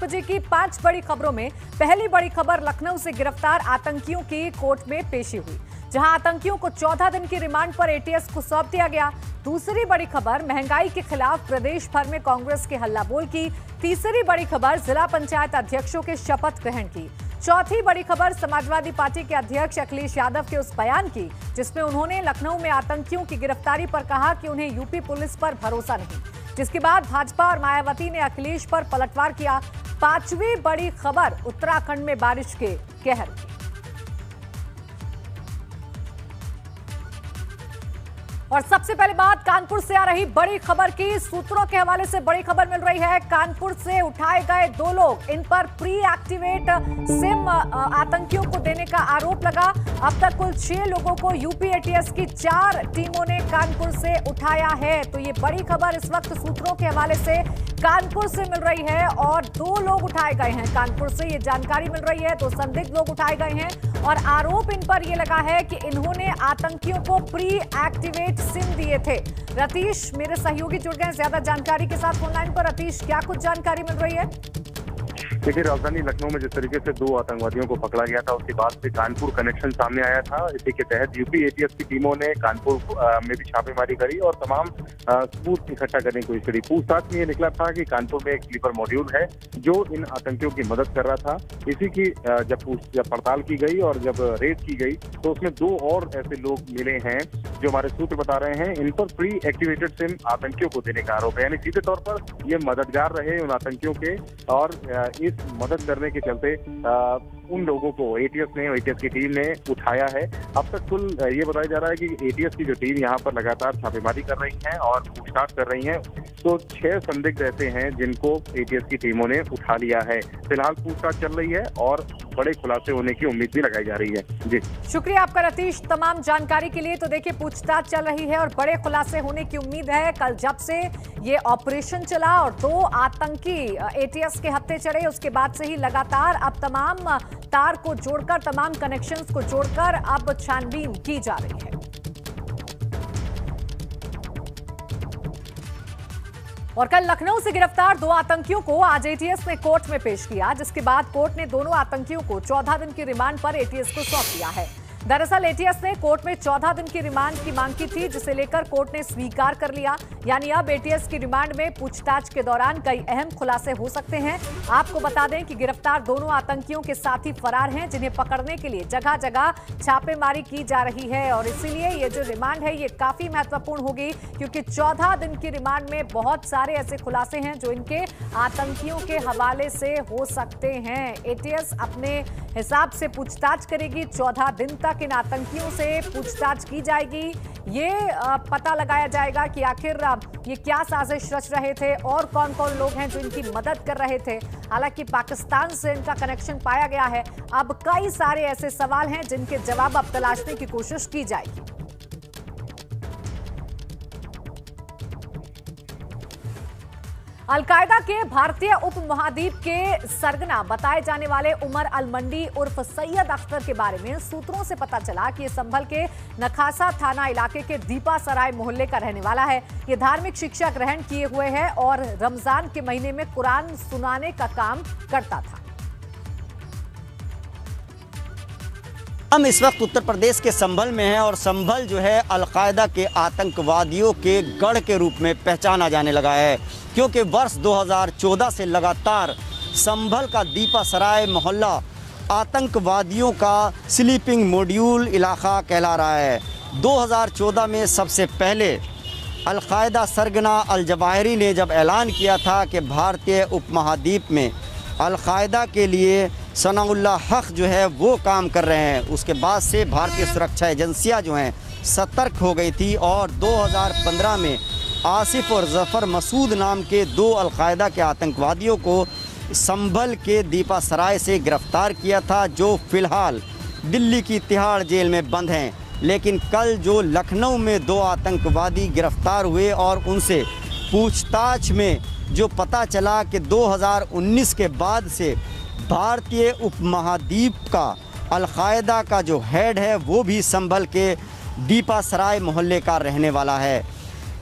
बजे की 5 बड़ी खबरों में पहली बड़ी खबर लखनऊ से गिरफ्तार आतंकियों की कोर्ट में पेशी हुई, जहां आतंकियों को 14 दिन की रिमांड पर एटीएस को सौंप दिया गया। दूसरी बड़ी खबर महंगाई के खिलाफ प्रदेश भर में कांग्रेस के हल्ला बोल की। तीसरी बड़ी खबर जिला पंचायत अध्यक्षों के शपथ ग्रहण की। चौथी बड़ी खबर समाजवादी पार्टी के अध्यक्ष अखिलेश यादव के उस बयान की जिसमें उन्होंने लखनऊ में आतंकियों की गिरफ्तारी पर कहा कि उन्हें यूपी पुलिस पर भरोसा नहीं, जिसके बाद भाजपा और मायावती ने अखिलेश पर पलटवार किया। पांचवी बड़ी खबर उत्तराखंड में बारिश के कहर की। और सबसे पहले बात कानपुर से आ रही बड़ी खबर की। सूत्रों के हवाले से बड़ी खबर मिल रही है। कानपुर से उठाए गए 2 लोग, इन पर प्री एक्टिवेट सिम आतंकियों को देने का आरोप लगा। अब तक कुल 6 लोगों को यूपी एटीएस की 4 टीमों ने कानपुर से उठाया है। तो ये बड़ी खबर इस वक्त सूत्रों के हवाले से कानपुर से मिल रही है और 2 लोग उठाए गए हैं कानपुर से, ये जानकारी मिल रही है। 2 संदिग्ध लोग उठाए गए हैं और आरोप इन पर यह लगा है कि इन्होंने आतंकियों को प्री एक्टिवेट सिम दिए थे। रतीश मेरे सहयोगी जुड़ गए ज्यादा जानकारी के साथ ऑनलाइन पर। रतीश, क्या कुछ जानकारी मिल रही है? देखिए, राजधानी लखनऊ में जिस तरीके से 2 आतंकवादियों को पकड़ा गया था, उसके बाद से कानपुर कनेक्शन सामने आया था। इसी के तहत यूपी एटीएस की टीमों ने कानपुर में भी छापेमारी करी और तमाम सबूत इकट्ठा करने की कोशिश करी। पूछताछ में ये निकला था कि कानपुर में एक स्लीपर मॉड्यूल है जो इन आतंकियों की मदद कर रहा था। इसी की जब पड़ताल की गई और जब रेड की गई तो उसमें 2 और ऐसे लोग मिले हैं जो हमारे सूत्र बता रहे हैं इन पर प्री एक्टिवेटेड सिम आतंकियों को देने का आरोप है। यानी सीधे तौर पर ये मददगार रहे उन आतंकियों के और इस मदद करने के चलते उन लोगों को एटीएस की टीम ने उठाया है। अब तक कुल ये बताया जा रहा है कि एटीएस की जो टीम यहाँ पर लगातार छापेमारी कर रही है और पूछताछ कर रही है। तो 6 संदिग्ध ऐसे हैं जिनको एटीएस की टीमों ने उठा लिया है। फिलहाल पूछताछ चल रही है और बड़े खुलासे होने की उम्मीद भी लगाई जा रही है। जी शुक्रिया आपका रतीश तमाम जानकारी के लिए। तो देखिए, पूछताछ चल रही है और बड़े खुलासे होने की उम्मीद है। कल जब से ये ऑपरेशन चला और 2 आतंकी एटीएस के हत्थे चढ़े, उसके बाद से ही लगातार अब तमाम तार को जोड़कर, तमाम कनेक्शंस को जोड़कर अब छानबीन की जा रही है। और कल लखनऊ से गिरफ्तार 2 आतंकियों को आज एटीएस ने कोर्ट में पेश किया, जिसके बाद कोर्ट ने दोनों आतंकियों को 14 दिन की रिमांड पर एटीएस को सौंप दिया है। दरअसल एटीएस ने कोर्ट में 14 दिन की रिमांड की मांग की थी, जिसे लेकर कोर्ट ने स्वीकार कर लिया। यानी अब एटीएस की रिमांड में पूछताछ के दौरान कई अहम खुलासे हो सकते हैं। आपको बता दें कि गिरफ्तार दोनों आतंकियों के साथी फरार हैं, जिन्हें पकड़ने के लिए जगह जगह छापेमारी की जा रही है। और इसीलिए ये जो रिमांड है ये काफी महत्वपूर्ण होगी, क्योंकि 14 दिन की रिमांड में बहुत सारे ऐसे खुलासे हैं जो इनके आतंकियों के हवाले से हो सकते हैं। एटीएस अपने हिसाब से पूछताछ करेगी। 14 दिन तक इन आतंकियों से पूछताछ की जाएगी। ये पता लगाया जाएगा कि आखिर ये क्या साजिश रच रहे थे और कौन कौन लोग हैं जो इनकी मदद कर रहे थे। हालांकि पाकिस्तान से इनका कनेक्शन पाया गया है। अब कई सारे ऐसे सवाल हैं जिनके जवाब अब तलाशने की कोशिश की जाएगी। अलकायदा के भारतीय उपमहाद्वीप के सरगना बताए जाने वाले उमर अल मंडी उर्फ सैयद अख्तर के बारे में सूत्रों से पता चला कि ये संभल के नखासा थाना इलाके के दीपा सराय मोहल्ले का रहने वाला है। ये धार्मिक शिक्षा ग्रहण किए हुए है और रमजान के महीने में कुरान सुनाने का काम करता था। हम इस वक्त उत्तर प्रदेश के संभल में हैं और संभल जो है अलकायदा के आतंकवादियों के गढ़ के रूप में पहचाना जाने लगा है, क्योंकि वर्ष 2014 से लगातार संभल का दीपा सराय मोहल्ला आतंकवादियों का स्लीपिंग मॉड्यूल इलाका कहला रहा है। 2014 में सबसे पहले अलकायदा सरगना अल जवाहिरी ने जब ऐलान किया था कि भारतीय उपमहाद्वीप में अलकायदा के लिए सनाउल्लाह हक जो है वो काम कर रहे हैं, उसके बाद से भारतीय सुरक्षा एजेंसियां जो हैं सतर्क हो गई थी और 2015 में आसिफ और जफ़र मसूद नाम के 2 अलकायदा के आतंकवादियों को संभल के दीपा सराय से गिरफ़्तार किया था, जो फ़िलहाल दिल्ली की तिहाड़ जेल में बंद हैं। लेकिन कल जो लखनऊ में 2 आतंकवादी गिरफ़्तार हुए और उनसे पूछताछ में जो पता चला कि 2019 के बाद से भारतीय उपमहाद्वीप का अलकायदा का जो हेड है वो भी संभल के दीपा सराय मोहल्ले का रहने वाला है।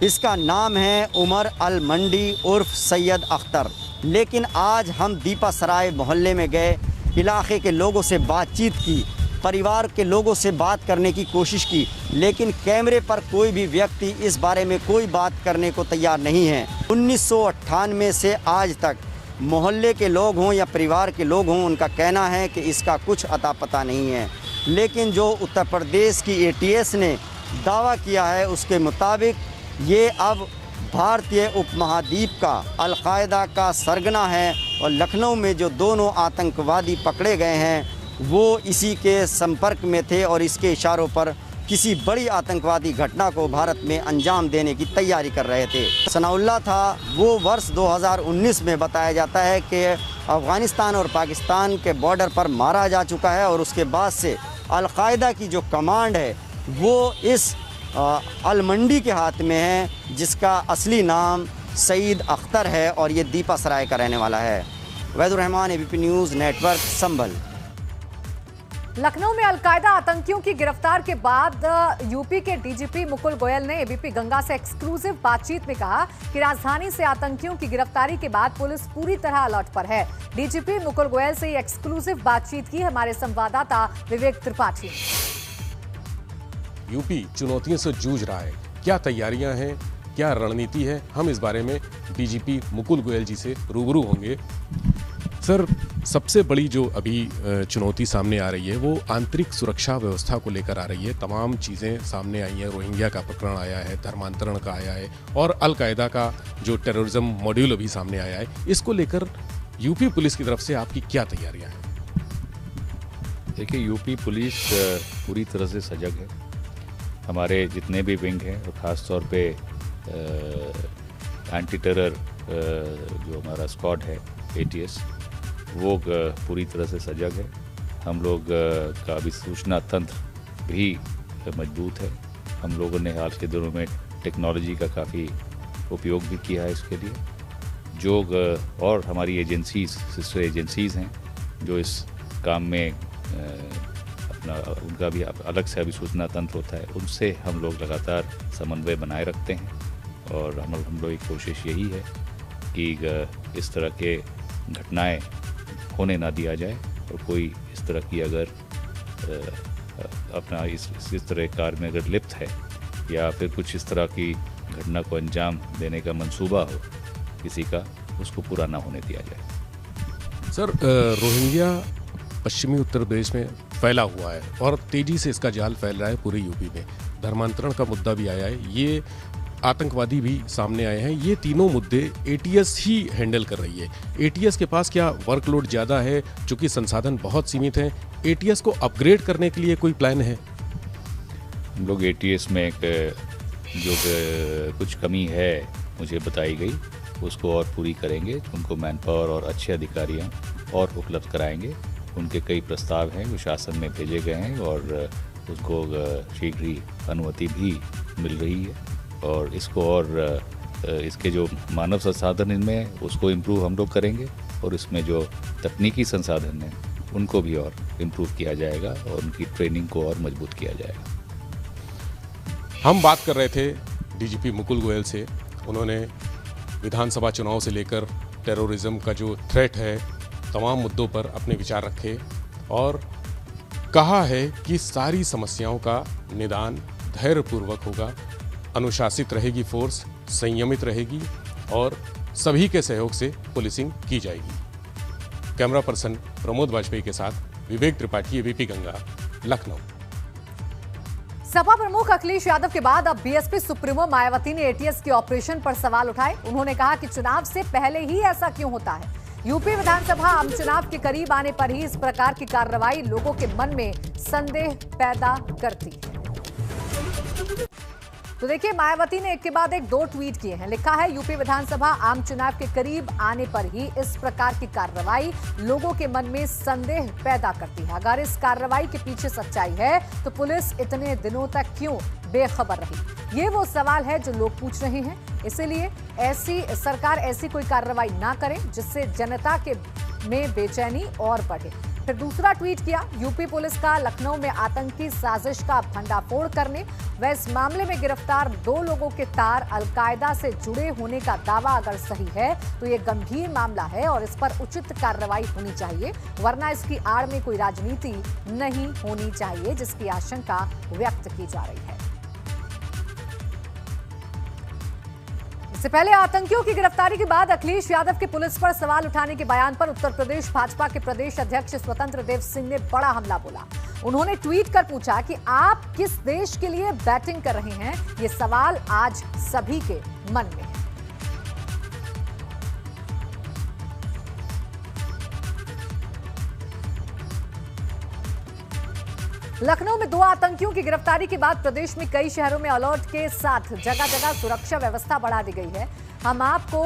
इसका नाम है उमर अल मंडी उर्फ सैयद अख्तर। लेकिन आज हम दीपा सराय मोहल्ले में गए, इलाके के लोगों से बातचीत की, परिवार के लोगों से बात करने की कोशिश की, लेकिन कैमरे पर कोई भी व्यक्ति इस बारे में कोई बात करने को तैयार नहीं है। 1998 से आज तक मोहल्ले के लोग हों या परिवार के लोग हों, उनका कहना है कि इसका कुछ अता पता नहीं है। लेकिन जो उत्तर प्रदेश की ATS ने दावा किया है उसके मुताबिक ये अब भारतीय उपमहाद्वीप का अलकायदा का सरगना है और लखनऊ में जो दोनों आतंकवादी पकड़े गए हैं वो इसी के संपर्क में थे और इसके इशारों पर किसी बड़ी आतंकवादी घटना को भारत में अंजाम देने की तैयारी कर रहे थे। सनाउल्लाह था वो वर्ष 2019 में बताया जाता है कि अफ़गानिस्तान और पाकिस्तान के बॉर्डर पर मारा जा चुका है और उसके बाद से अलकायदा की जो कमांड है वो इस अलमंडी के हाथ में है, जिसका असली नाम सईद अख्तर है और ये दीपा सराय का रहने वाला है। वैदुर रहमान, ABP न्यूज़ नेटवर्क, संभल। लखनऊ में अलकायदा आतंकियों की गिरफ्तार के बाद यूपी के DGP मुकुल गोयल ने ABP गंगा से एक्सक्लूसिव बातचीत में कहा कि राजधानी से आतंकियों की गिरफ्तारी के बाद पुलिस पूरी तरह अलर्ट पर है। DGP मुकुल गोयल से एक्सक्लूसिव बातचीत की हमारे संवाददाता विवेक त्रिपाठी। यूपी चुनौतियों से जूझ रहा है, क्या तैयारियां हैं, क्या रणनीति है, हम इस बारे में DGP मुकुल गोयल जी से रूबरू होंगे। सर, सबसे बड़ी जो अभी चुनौती सामने आ रही है वो आंतरिक सुरक्षा व्यवस्था को लेकर आ रही है। तमाम चीज़ें सामने आई हैं, रोहिंग्या का प्रकरण आया है, धर्मांतरण का आया है और अलकायदा का जो टेररिज्म मॉड्यूल अभी सामने आया है, इसको लेकर यूपी पुलिस की तरफ से आपकी क्या तैयारियां हैं? देखिए, यूपी पुलिस पूरी तरह से सजग है। हमारे जितने भी विंग हैं और ख़ास तौर पे एंटी टेरर जो हमारा स्क्वाड है ATS, वो पूरी तरह से सजग है। हम लोग का भी सूचना तंत्र भी मजबूत है। हम लोगों ने हाल के दिनों में टेक्नोलॉजी का काफ़ी उपयोग भी किया है इसके लिए। जो और हमारी एजेंसीज़, सिस्टर एजेंसीज़ हैं जो इस काम में अपना उनका भी अलग से अभी सूचना तंत्र होता है, उनसे हम लोग लगातार समन्वय बनाए रखते हैं और हम लोग की कोशिश यही है कि इस तरह के घटनाएं होने ना दिया जाए और कोई इस तरह की अगर अपना इस तरह कार्य में अगर लिप्त है या फिर कुछ इस तरह की घटना को अंजाम देने का मंसूबा हो किसी का, उसको पूरा ना होने दिया जाए। सर, रोहिंग्या पश्चिमी उत्तर प्रदेश में फैला हुआ है और तेजी से इसका जाल फैल रहा है पूरे यूपी में। धर्मांतरण का मुद्दा भी आया है, ये आतंकवादी भी सामने आए हैं। ये तीनों मुद्दे ATS ही हैंडल कर रही है। ATS के पास क्या वर्कलोड ज़्यादा है, चूँकि संसाधन बहुत सीमित हैं? ATS को अपग्रेड करने के लिए कोई प्लान है? हम लोग ATS में जो कुछ कमी है मुझे बताई गई, उसको और पूरी करेंगे। उनको मैन पावर और अच्छे अधिकारियाँ और उपलब्ध कराएंगे। उनके कई प्रस्ताव हैं वो शासन में भेजे गए हैं और उसको शीघ्र ही अनुमति भी मिल रही है और इसको और इसके जो मानव संसाधन इनमें उसको इम्प्रूव हम लोग करेंगे और इसमें जो तकनीकी संसाधन हैं उनको भी और इम्प्रूव किया जाएगा और उनकी ट्रेनिंग को और मजबूत किया जाएगा। हम बात कर रहे थे DGP मुकुल गोयल से। उन्होंने विधानसभा चुनाव से लेकर टेररिज्म का जो थ्रेट है, तमाम मुद्दों पर अपने विचार रखे और कहा है कि सारी समस्याओं का निदान धैर्यपूर्वक होगा, अनुशासित रहेगी फोर्स, संयमित रहेगी और सभी के सहयोग से पुलिसिंग की जाएगी। कैमरा पर्सन प्रमोद वाजपेयी के साथ विवेक त्रिपाठी, ABP गंगा, लखनऊ। सपा प्रमुख अखिलेश यादव के बाद अब BSP सुप्रीमो मायावती ने ATS के ऑपरेशन पर सवाल उठाए। उन्होंने कहा कि चुनाव से पहले ही ऐसा क्यों होता है। यूपी विधानसभा आम चुनाव के करीब आने पर ही इस प्रकार की कार्रवाई लोगों के मन में संदेह पैदा करती है। तो देखिए, मायावती ने एक के बाद एक 2 ट्वीट किए हैं। लिखा है, यूपी विधानसभा आम चुनाव के करीब आने पर ही इस प्रकार की कार्रवाई लोगों के मन में संदेह पैदा करती है। अगर इस कार्रवाई के पीछे सच्चाई है तो पुलिस इतने दिनों तक क्यों बेखबर रही? ये वो सवाल है जो लोग पूछ रहे हैं। इसीलिए सरकार ऐसी कोई कार्रवाई ना करे जिससे जनता के में बेचैनी और बढ़े। फिर दूसरा ट्वीट किया, यूपी पुलिस का लखनऊ में आतंकी साजिश का भंडाफोड़ करने व इस मामले में गिरफ्तार 2 लोगों के तार अलकायदा से जुड़े होने का दावा अगर सही है तो ये गंभीर मामला है और इस पर उचित कार्रवाई होनी चाहिए, वरना इसकी आड़ में कोई राजनीति नहीं होनी चाहिए, जिसकी आशंका व्यक्त की जा रही है। इससे पहले आतंकियों की गिरफ्तारी के बाद अखिलेश यादव के पुलिस पर सवाल उठाने के बयान पर उत्तर प्रदेश भाजपा के प्रदेश अध्यक्ष स्वतंत्र देव सिंह ने बड़ा हमला बोला। उन्होंने ट्वीट कर पूछा कि आप किस देश के लिए बैटिंग कर रहे हैं, ये सवाल आज सभी के मन में है। लखनऊ में 2 आतंकियों की गिरफ्तारी के बाद प्रदेश में कई शहरों में अलर्ट के साथ जगह जगह सुरक्षा व्यवस्था बढ़ा दी गई है। हम आपको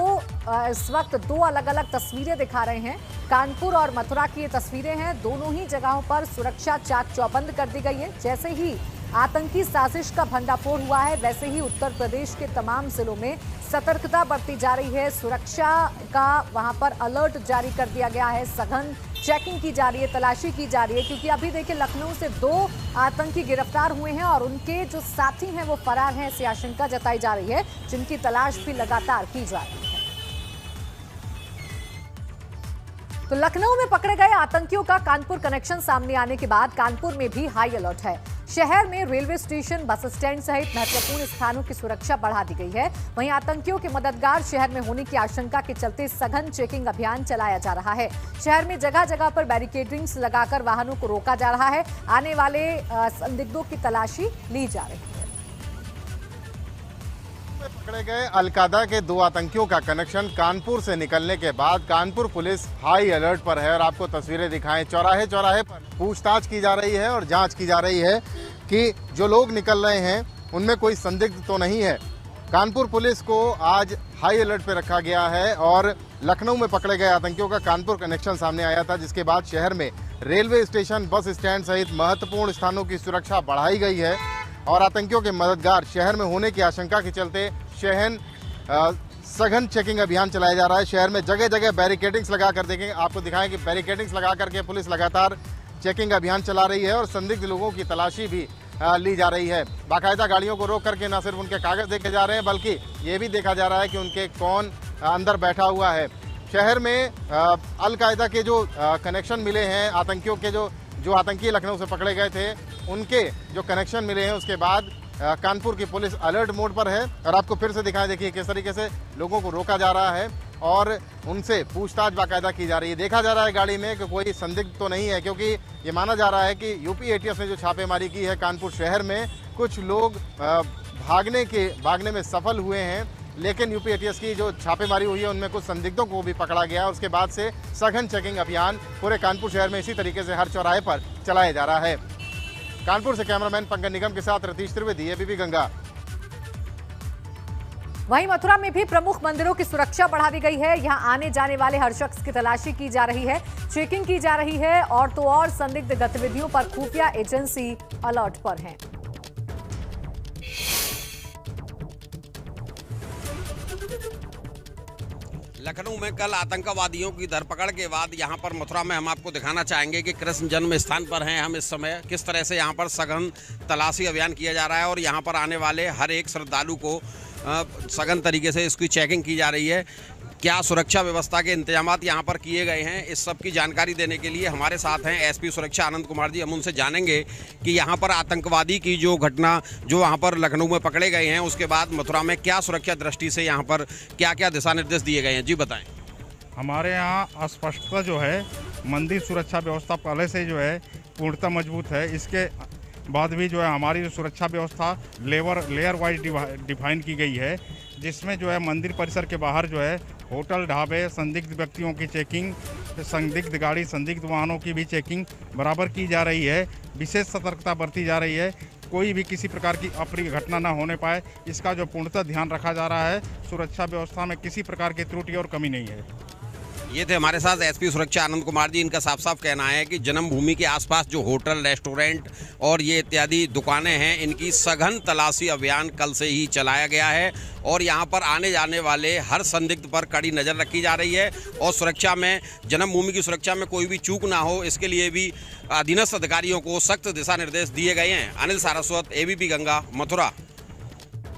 इस वक्त 2 अलग-अलग तस्वीरें दिखा रहे हैं। कानपुर और मथुरा की ये तस्वीरें हैं। दोनों ही जगहों पर सुरक्षा चाक चौबंद कर दी गई है। जैसे ही आतंकी साजिश का भंडाफोड़ हुआ है, वैसे ही उत्तर प्रदेश के तमाम जिलों में सतर्कता बरती जा रही है। सुरक्षा का वहां पर अलर्ट जारी कर दिया गया है। सघन चेकिंग की जा रही है, तलाशी की जा रही है, क्योंकि अभी देखिए लखनऊ से 2 आतंकी गिरफ्तार हुए हैं और उनके जो साथी हैं वो फरार हैं, ऐसी आशंका जताई जा रही है, जिनकी तलाश भी लगातार की जा रही है। तो लखनऊ में पकड़े गए आतंकियों का कानपुर कनेक्शन सामने आने के बाद कानपुर में भी हाई अलर्ट है। शहर में रेलवे स्टेशन, बस स्टैंड सहित महत्वपूर्ण स्थानों की सुरक्षा बढ़ा दी गई है। वहीं आतंकियों के मददगार शहर में होने की आशंका के चलते सघन चेकिंग अभियान चलाया जा रहा है। शहर में जगह जगह पर बैरिकेडिंग्स लगाकर वाहनों को रोका जा रहा है। आने वाले संदिग्धों की तलाशी ली जा रही है। पकड़े गए अलकायदा के 2 आतंकियों का कनेक्शन कानपुर से निकलने के बाद कानपुर पुलिस हाई अलर्ट पर है और आपको तस्वीरें दिखाएं। चौराहे चौराहे पर पूछताछ की जा रही है और जांच की जा रही है कि जो लोग निकल रहे हैं उनमें कोई संदिग्ध तो नहीं है। कानपुर पुलिस को आज हाई अलर्ट पर रखा गया है और लखनऊ में पकड़े गए आतंकियों का कानपुर कनेक्शन सामने आया था, जिसके बाद शहर में रेलवे स्टेशन, बस स्टैंड सहित महत्वपूर्ण स्थानों की सुरक्षा बढ़ाई गई है और आतंकियों के मददगार शहर में होने की आशंका के चलते सघन चेकिंग अभियान चलाया जा रहा है। शहर में जगह जगह बैरिकेडिंग्स लगा कर देखेंगे, आपको दिखाएं कि बैरिकेडिंग्स लगा करके पुलिस लगातार चेकिंग अभियान चला रही है और संदिग्ध लोगों की तलाशी भी ली जा रही है। बाकायदा गाड़ियों को रोक करके न सिर्फ उनके कागज देखे जा रहे हैं, बल्कि ये भी देखा जा रहा है कि उनके कौन अंदर बैठा हुआ है। शहर में अलकायदा के जो कनेक्शन मिले हैं, आतंकियों के जो आतंकी लखनऊ से पकड़े गए थे उनके जो कनेक्शन मिले हैं, उसके बाद कानपुर की पुलिस अलर्ट मोड पर है। और आपको फिर से दिखाएं, देखिए किस तरीके से लोगों को रोका जा रहा है और उनसे पूछताछ बाकायदा की जा रही है। देखा जा रहा है गाड़ी में कि कोई संदिग्ध तो नहीं है, क्योंकि ये माना जा रहा है कि यूपी एटीएस ने जो छापेमारी की है कानपुर शहर में, कुछ लोग भागने में सफल हुए हैं, लेकिन यूपी एटीएस की जो छापेमारी हुई है उनमें कुछ संदिग्धों को भी पकड़ा गया और उसके बाद से सघन चेकिंग अभियान पूरे कानपुर शहर में इसी तरीके से हर चौराहे पर चलाया जा रहा है। कानपुर से कैमरामैन पंकज निगम के साथ रतीश त्रिवेदी, एबीपी गंगा। वहीं मथुरा में भी प्रमुख मंदिरों की सुरक्षा बढ़ा दी गई है। यहां आने जाने वाले हर शख्स की तलाशी की जा रही है, चेकिंग की जा रही है और तो और संदिग्ध गतिविधियों पर खुफिया एजेंसी अलर्ट पर हैं। लखनऊ में कल आतंकवादियों की धरपकड़ के बाद यहाँ पर मथुरा में हम आपको दिखाना चाहेंगे कि कृष्ण जन्म स्थान पर हैं हम इस समय, किस तरह से यहाँ पर सघन तलाशी अभियान किया जा रहा है और यहाँ पर आने वाले हर एक श्रद्धालु को सघन तरीके से इसकी चेकिंग की जा रही है। क्या सुरक्षा व्यवस्था के इंतजामात यहाँ पर किए गए हैं, इस सब की जानकारी देने के लिए हमारे साथ हैं एसपी सुरक्षा आनंद कुमार जी। हम उनसे जानेंगे कि यहाँ पर आतंकवादी की जो घटना जो वहाँ पर लखनऊ में पकड़े गए हैं, उसके बाद मथुरा में क्या सुरक्षा दृष्टि से यहाँ पर क्या क्या दिशा निर्देश दिए गए हैं, जी बताएं। हमारे यहाँ स्पष्टता जो है, मंदिर सुरक्षा व्यवस्था पहले से जो है पूर्णतः मजबूत है। इसके बाद भी जो है हमारी जो सुरक्षा व्यवस्था लेयर वाइज डिफाइन की गई है, जिसमें जो है मंदिर परिसर के बाहर जो है होटल, ढाबे, संदिग्ध व्यक्तियों की चेकिंग, संदिग्ध गाड़ी, संदिग्ध वाहनों की भी चेकिंग बराबर की जा रही है। विशेष सतर्कता बरती जा रही है, कोई भी किसी प्रकार की अप्रिय घटना ना होने पाए, इसका जो पूर्णतः ध्यान रखा जा रहा है। सुरक्षा व्यवस्था में किसी प्रकार की त्रुटि और कमी नहीं है। ये थे हमारे साथ एसपी सुरक्षा आनंद कुमार जी। इनका साफ साफ कहना है कि जन्मभूमि के आसपास जो होटल, रेस्टोरेंट और ये इत्यादि दुकानें हैं, इनकी सघन तलाशी अभियान कल से ही चलाया गया है और यहाँ पर आने जाने वाले हर संदिग्ध पर कड़ी नज़र रखी जा रही है और सुरक्षा में, जन्मभूमि की सुरक्षा में कोई भी चूक ना हो, इसके लिए भी अधीनस्थ अधिकारियों को सख्त दिशा निर्देश दिए गए हैं। अनिल सारस्वत, एबीपी गंगा, मथुरा।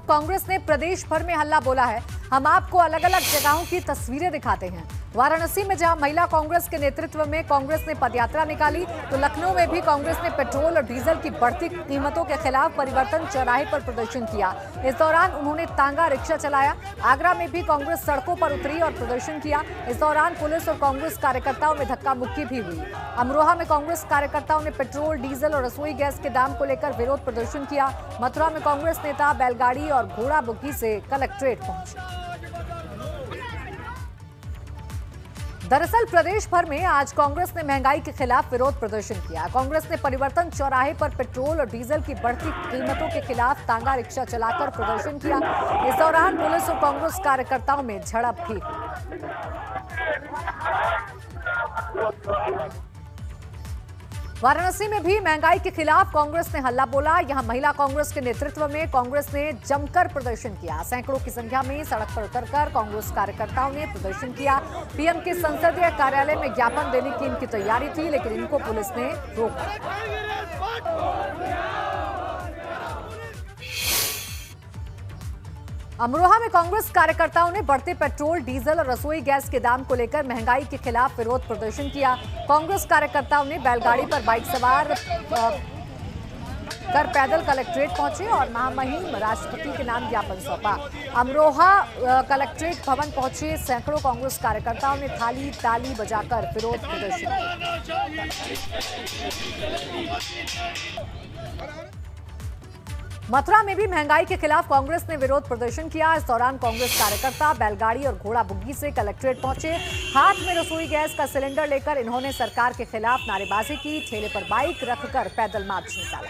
कांग्रेस ने प्रदेश भर में हल्ला बोला है। हम आपको अलग अलग जगहों की तस्वीरें दिखाते हैं। वाराणसी में जहां महिला कांग्रेस के नेतृत्व में कांग्रेस ने पदयात्रा निकाली, तो लखनऊ में भी कांग्रेस ने पेट्रोल और डीजल की बढ़ती कीमतों के खिलाफ परिवर्तन चौराहे पर प्रदर्शन किया। इस दौरान उन्होंने तांगा रिक्शा चलाया। आगरा में भी कांग्रेस सड़कों पर उतरी और प्रदर्शन किया। इस दौरान पुलिस और कांग्रेस कार्यकर्ताओं में धक्का मुक्की भी हुई। अमरोहा में कांग्रेस कार्यकर्ताओं ने पेट्रोल, डीजल और रसोई गैस के दाम को लेकर विरोध प्रदर्शन किया। मथुरा में कांग्रेस नेता बैलगाड़ी और घोड़ा बुग्गी से कलेक्ट्रेट पहुंचे। दरअसल प्रदेश भर में आज कांग्रेस ने महंगाई के खिलाफ विरोध प्रदर्शन किया। कांग्रेस ने परिवर्तन चौराहे पर पेट्रोल और डीजल की बढ़ती कीमतों के खिलाफ तांगा रिक्शा चलाकर प्रदर्शन किया। इस दौरान पुलिस और कांग्रेस कार्यकर्ताओं में झड़प भी हुई। वाराणसी में भी महंगाई के खिलाफ कांग्रेस ने हल्ला बोला। यहां महिला कांग्रेस के नेतृत्व में कांग्रेस ने जमकर प्रदर्शन किया। सैकड़ों की संख्या में सड़क पर उतरकर कांग्रेस कार्यकर्ताओं ने प्रदर्शन किया। पीएम के संसदीय कार्यालय में ज्ञापन देने की इनकी तैयारी थी, लेकिन इनको पुलिस ने रोका। अमरोहा में कांग्रेस कार्यकर्ताओं ने बढ़ते पेट्रोल, डीजल और रसोई गैस के दाम को लेकर महंगाई के खिलाफ विरोध प्रदर्शन किया। कांग्रेस कार्यकर्ताओं ने बैलगाड़ी पर बाइक सवार कर पैदल कलेक्ट्रेट पहुंचे और महामहिम राष्ट्रपति के नाम ज्ञापन सौंपा। अमरोहा कलेक्ट्रेट भवन पहुंचे सैकड़ों कांग्रेस कार्यकर्ताओं ने थाली ताली बजाकर विरोध प्रदर्शन किया। मथुरा में भी महंगाई के खिलाफ कांग्रेस ने विरोध प्रदर्शन किया। इस दौरान कांग्रेस कार्यकर्ता बैलगाड़ी और घोड़ा बुग्गी से कलेक्ट्रेट पहुंचे। हाथ में रसोई गैस का सिलेंडर लेकर इन्होंने सरकार के खिलाफ नारेबाजी की। ठेले पर बाइक रखकर पैदल मार्च निकाला।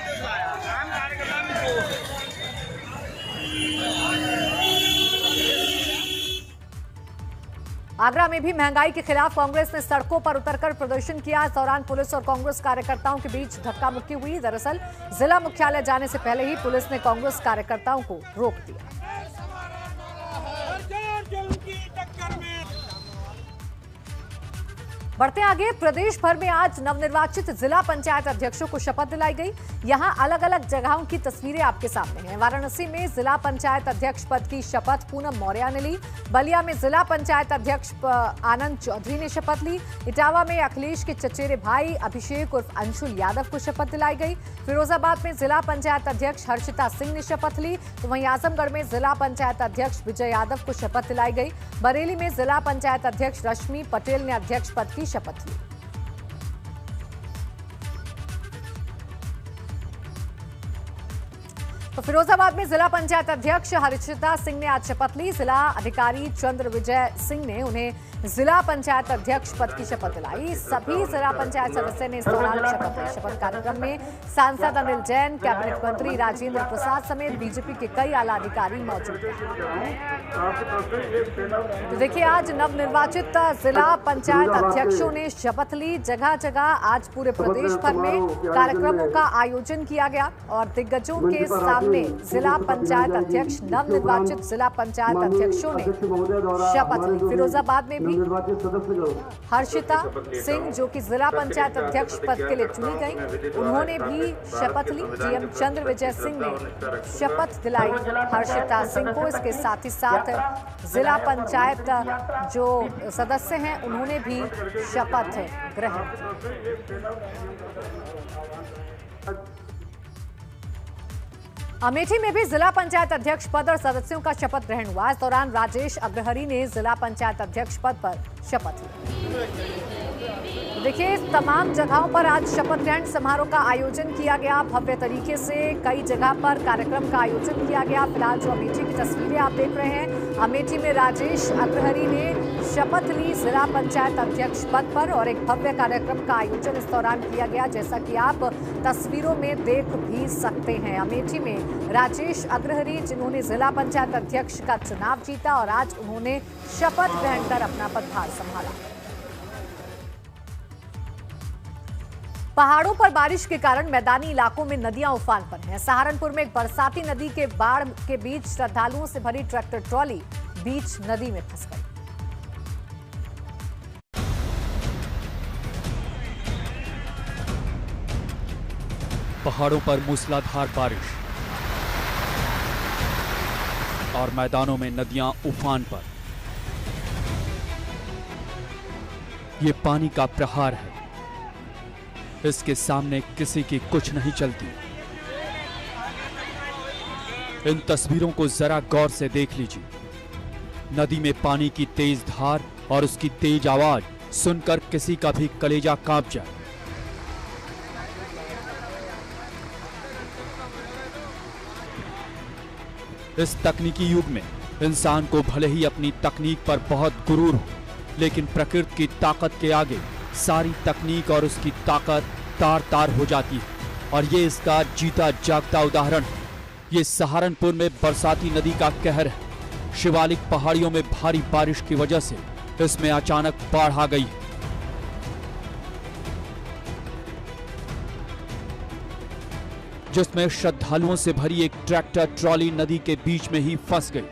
आगरा में भी महंगाई के खिलाफ कांग्रेस ने सड़कों पर उतरकर प्रदर्शन किया। इस दौरान पुलिस और कांग्रेस कार्यकर्ताओं के बीच धक्का मुक्की हुई। दरअसल जिला मुख्यालय जाने से पहले ही पुलिस ने कांग्रेस कार्यकर्ताओं को रोक दिया। बढ़ते आगे, प्रदेश भर में आज नवनिर्वाचित जिला पंचायत अध्यक्षों को शपथ दिलाई गई। यहां अलग अलग जगहों की तस्वीरें आपके सामने हैं। वाराणसी में जिला पंचायत अध्यक्ष पद की शपथ पूनम मौर्य ने ली। बलिया में जिला पंचायत अध्यक्ष आनंद चौधरी ने शपथ ली। इटावा में अखिलेश के चचेरे भाई अभिषेक उर्फ अंशुल यादव को शपथ दिलाई गई। फिरोजाबाद में जिला पंचायत अध्यक्ष हर्षिता सिंह ने शपथ ली, तो वहीं आजमगढ़ में जिला पंचायत अध्यक्ष विजय यादव को शपथ दिलाई गई। बरेली में जिला पंचायत अध्यक्ष रश्मि पटेल ने अध्यक्ष पद की शपथ ली। तो फिरोजाबाद में जिला पंचायत अध्यक्ष हर्षिता सिंह ने आज शपथ ली। जिला अधिकारी चंद्र विजय सिंह ने उन्हें जिला पंचायत अध्यक्ष पद की शपथ दिलाई। सभी जिला पंचायत सदस्य ने इस दौरान शपथ ली। शपथ कार्यक्रम में सांसद अनिल जैन, कैबिनेट मंत्री राजेंद्र प्रसाद समेत बीजेपी के कई आला अधिकारी मौजूद थे। तो देखिए, आज नवनिर्वाचित जिला पंचायत अध्यक्षों ने शपथ ली। जगह जगह आज पूरे प्रदेश भर में कार्यक्रमों का आयोजन किया गया और दिग्गजों के सामने जिला पंचायत अध्यक्ष, नवनिर्वाचित जिला पंचायत अध्यक्षों ने शपथ ली। फिरोजाबाद में हर्षिता सिंह, जो कि जिला पंचायत अध्यक्ष पद के लिए चुनी गई, उन्होंने भी शपथ ली। जीएम चंद्र विजय सिंह ने शपथ दिलाई हर्षिता सिंह को। इसके साथ ही साथ जिला पंचायत जो सदस्य हैं उन्होंने भी शपथ ग्रहण की। अमेठी में भी जिला पंचायत अध्यक्ष पद और सदस्यों का शपथ ग्रहण हुआ। इस दौरान राजेश अग्रहरी ने जिला पंचायत अध्यक्ष पद पर शपथ ली। देखिए, तमाम जगहों पर आज शपथ ग्रहण समारोह का आयोजन किया गया। भव्य तरीके से कई जगह पर कार्यक्रम का आयोजन किया गया। फिलहाल जो अमेठी की तस्वीरें आप देख रहे हैं, अमेठी में राजेश अग्रहरी ने शपथ ली जिला पंचायत अध्यक्ष पद पर और एक भव्य कार्यक्रम का आयोजन इस दौरान किया गया, जैसा कि आप तस्वीरों में देख भी सकते हैं। अमेठी में राजेश अग्रहरी, जिन्होंने जिला पंचायत अध्यक्ष का चुनाव जीता और आज उन्होंने शपथ ग्रहण कर अपना पदभार संभाला। पहाड़ों पर बारिश के कारण मैदानी इलाकों में नदियां उफान पर हैं। सहारनपुर में एक बरसाती नदी के बाढ़ के बीच श्रद्धालुओं से भरी ट्रैक्टर ट्रॉली बीच नदी में फंस गई। पहाड़ों पर मूसलाधार बारिश और मैदानों में नदियां उफान पर। ये पानी का प्रहार है, इसके सामने किसी की कुछ नहीं चलती। इन तस्वीरों को जरा गौर से देख लीजिए। नदी में पानी की तेज धार और उसकी तेज आवाज सुनकर किसी का भी कलेजा कांप जाए। इस तकनीकी युग में इंसान को भले ही अपनी तकनीक पर बहुत गुरूर हो, लेकिन प्रकृति की ताकत के आगे सारी तकनीक और उसकी ताकत तार तार हो जाती है। और ये इसका जीता जागता उदाहरण है। ये सहारनपुर में बरसाती नदी का कहर है। शिवालिक पहाड़ियों में भारी बारिश की वजह से इसमें अचानक बाढ़ आ गई है। जिसमें श्रद्धालुओं से भरी एक ट्रैक्टर ट्रॉली नदी के बीच में ही फंस गई।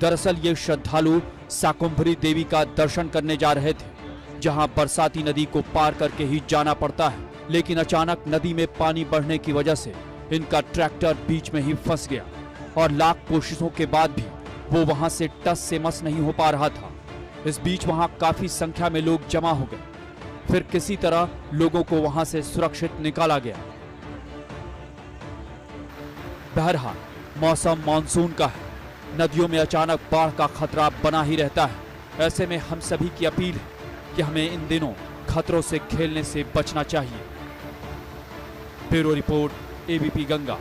दरअसल ये श्रद्धालु शाकुंभरी देवी का दर्शन करने जा रहे थे, जहां बरसाती नदी को पार करके ही जाना पड़ता है। लेकिन अचानक नदी में पानी बढ़ने की वजह से इनका ट्रैक्टर बीच में ही फंस गया और लाख कोशिशों के बाद भी वो वहां से टस से मस नहीं हो पा रहा था। इस बीच वहां काफी संख्या में लोग जमा हो गए। फिर किसी तरह लोगों को वहां से सुरक्षित निकाला गया। बहरहाल मौसम मानसून का है, नदियों में अचानक बाढ़ का खतरा बना ही रहता है। ऐसे में हम सभी की अपील है कि हमें इन दिनों खतरों से खेलने से बचना चाहिए। Bureau report, ABP Ganga.